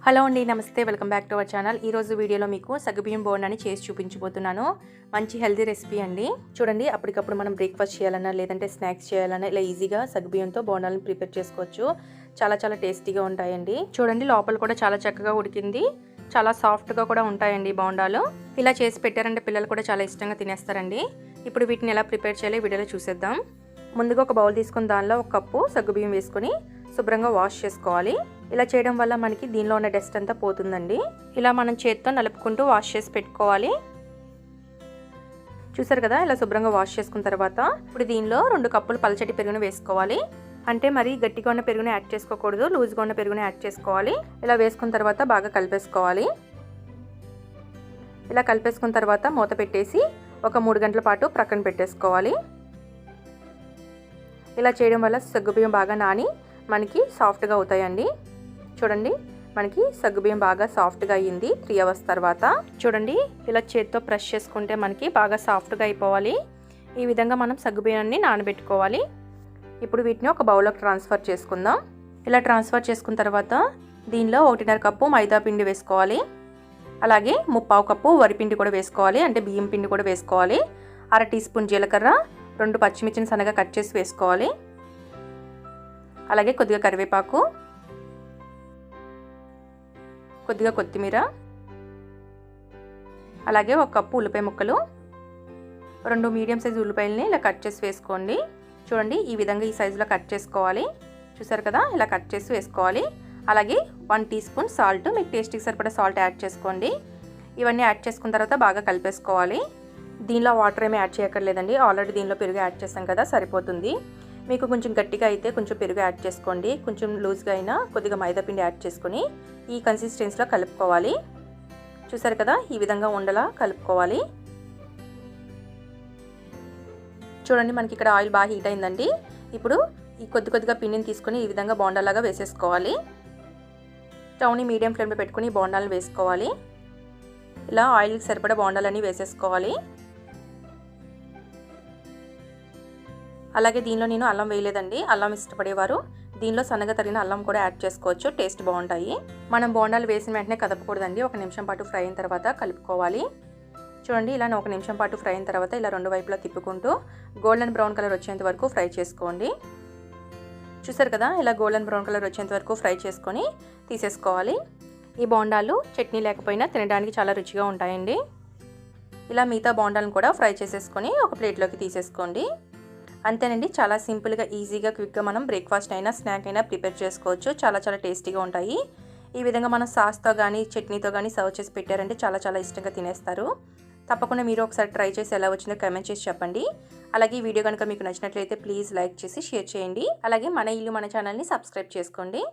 Hello అండి, నమస్తే. Welcome back to our channel. ఈరోజు వీడియోలో మీకు సగ్గుబియ్యం బోండాని చేసి చూపించబోతున్నాను. మంచి హెల్తీ రెసిపీ అండి. చూడండి, అప్పటికప్పుడు మనం బ్రేక్ఫాస్ట్ చేయాలన్నా లేదంటే స్నాక్స్ చేయాలన్నా ఇలా ఈజీగా సగ్గుబియ్యంతో బోండాలను ప్రిపేర్ చేసుకోవచ్చు. చాలా టేస్టీగా ఉంటాయండి. చూడండి, లోపల కూడా చాలా చక్కగా ఉడికింది. చాలా సాఫ్ట్గా కూడా ఉంటాయండి బోండాలు. ఇలా చేసి పెట్టారంటే పిల్లలు కూడా చాలా ఇష్టంగా తినేస్తారండి. ఇప్పుడు వీటిని ఎలా ప్రిపేర్ చేయాలో వీడియోలో చూసేద్దాం. ముందుగా ఒక బౌల్ తీసుకుని దానిలో ఒక కప్పు సగ్గుబియ్యం వేసుకొని శుభ్రంగా వాష్ చేసుకోవాలి. ఇలా చేయడం వల్ల మనకి దీనిలో ఉన్న డస్ట్ అంతా పోతుందండి. ఇలా మనం చేత్తో నలుపుకుంటూ వాష్ చేసి పెట్టుకోవాలి. చూసారు కదా, ఇలా శుభ్రంగా వాష్ చేసుకున్న తర్వాత ఇప్పుడు దీనిలో 2 కప్పులు పలచటి పెరుగును వేసుకోవాలి. అంటే మరి గట్టిగా ఉన్న పెరుగుని యాడ్ చేసుకోకూడదు, లూజ్గా ఉన్న పెరుగుని యాడ్ చేసుకోవాలి. ఇలా వేసుకున్న తర్వాత బాగా కలిపేసుకోవాలి. ఇలా కలిపేసుకున్న తర్వాత మూత పెట్టేసి ఒక 3 గంటల పాటు ప్రక్కన పెట్టేసుకోవాలి. ఇలా చేయడం వల్ల సగ్గుబియ్యం బాగా నాని మనకి సాఫ్ట్గా అవుతాయండి. చూడండి, మనకి సగ్గుబియ్యం బాగా సాఫ్ట్గా అయ్యింది 3 అవర్స్ తర్వాత. చూడండి, ఇలా చేత్తో ప్రెస్ చేసుకుంటే మనకి బాగా సాఫ్ట్గా అయిపోవాలి. ఈ విధంగా మనం సగ్గుబియ్యాన్ని నానబెట్టుకోవాలి. ఇప్పుడు వీటిని ఒక బౌల్లోకి ట్రాన్స్ఫర్ చేసుకుందాం. ఇలా ట్రాన్స్ఫర్ చేసుకున్న తర్వాత దీనిలో 1.5 కప్పు మైదా పిండి వేసుకోవాలి. అలాగే 3/4 కప్పు వరిపిండి కూడా వేసుకోవాలి, అంటే బియ్యం పిండి కూడా వేసుకోవాలి. 1/2 టీ స్పూన్ జీలకర్ర, 2 పచ్చిమిర్చిని సన్నగా కట్ చేసి వేసుకోవాలి. అలాగే కొద్దిగా కరివేపాకు, కొద్దిగా కొత్తిమీర, అలాగే 1 కప్పు ఉల్లిపాయ ముక్కలు, 2 మీడియం సైజు ఉల్లిపాయలని ఇలా కట్ చేసి వేసుకోండి. చూడండి, ఈ విధంగా ఈ సైజులో కట్ చేసుకోవాలి. చూసారు కదా, ఇలా కట్ చేసి వేసుకోవాలి. అలాగే 1 టీ స్పూన్ సాల్ట్, మీకు టేస్ట్కి సరిపడా సాల్ట్ యాడ్ చేసుకోండి. ఇవన్నీ యాడ్ చేసుకున్న తర్వాత బాగా కలిపేసుకోవాలి. దీనిలో వాటర్ ఏమీ యాడ్ చేయక్కర్లేదండి, ఆల్రెడీ దీనిలో పెరుగు యాడ్ చేస్తాం కదా, సరిపోతుంది. మీకు కొంచెం గట్టిగా అయితే కొంచెం పెరుగు యాడ్ చేసుకోండి, కొంచెం లూజ్గా అయినా కొద్దిగా మైదా పిండి యాడ్ చేసుకొని ఈ కన్సిస్టెన్సీలో కలుపుకోవాలి. చూసారు కదా, ఈ విధంగా ఉండలా కలుపుకోవాలి. చూడండి, మనకి ఇక్కడ ఆయిల్ బాగా హీట్ అయిందండి. ఇప్పుడు ఈ కొద్దిగా పిండిని తీసుకొని ఈ విధంగా బోండాలాగా వేసేసుకోవాలి. స్టవ్ని మీడియం ఫ్లేమ్లో పెట్టుకుని బోండాలను వేసుకోవాలి. ఇలా ఆయిల్కి సరిపడా బోండాలన్నీ వేసేసుకోవాలి. అలాగే దీనిలో నేను అల్లం వేయలేదండి, అల్లం ఇష్టపడేవారు దీనిలో సన్నగా తరిగిన అల్లం కూడా యాడ్ చేసుకోవచ్చు, టేస్ట్ బాగుంటాయి. మనం బోండాలు వేసిన వెంటనే కదపకూడదండి, 1 నిమిషం పాటు ఫ్రై అయిన తర్వాత కలుపుకోవాలి. చూడండి, ఇలా 1 నిమిషం పాటు ఫ్రై అయిన తర్వాత ఇలా 2 వైపులా తిప్పుకుంటూ గోల్డెన్ బ్రౌన్ కలర్ వచ్చేంత వరకు ఫ్రై చేసుకోండి. చూసారు కదా, ఇలా గోల్డెన్ బ్రౌన్ కలర్ వచ్చేంత వరకు ఫ్రై చేసుకొని తీసేసుకోవాలి. ఈ బోండాలు చట్నీ లేకపోయినా తినడానికి చాలా రుచిగా ఉంటాయండి. ఇలా మిగతా బోండాలను కూడా ఫ్రై చేసేసుకొని ఒక ప్లేట్లోకి తీసేసుకోండి. అంతేనండి, చాలా సింపుల్గా ఈజీగా క్విక్గా మనం బ్రేక్ఫాస్ట్ అయినా స్నాక్ అయినా ప్రిపేర్ చేసుకోవచ్చు. చాలా టేస్టీగా ఉంటాయి. ఈ విధంగా మనం సాస్తో కానీ చట్నీతో కానీ సర్వ్ చేసి పెట్టారంటే చాలా ఇష్టంగా తినేస్తారు. తప్పకుండా మీరు ఒకసారి ట్రై చేసి ఎలా వచ్చిందో కామెంట్ చేసి చెప్పండి. అలాగే ఈ వీడియో కనుక మీకు నచ్చినట్లయితే ప్లీజ్ లైక్ చేసి షేర్ చేయండి. అలాగే మన ఇల్లు మన ఛానల్ని సబ్స్క్రైబ్ చేసుకోండి.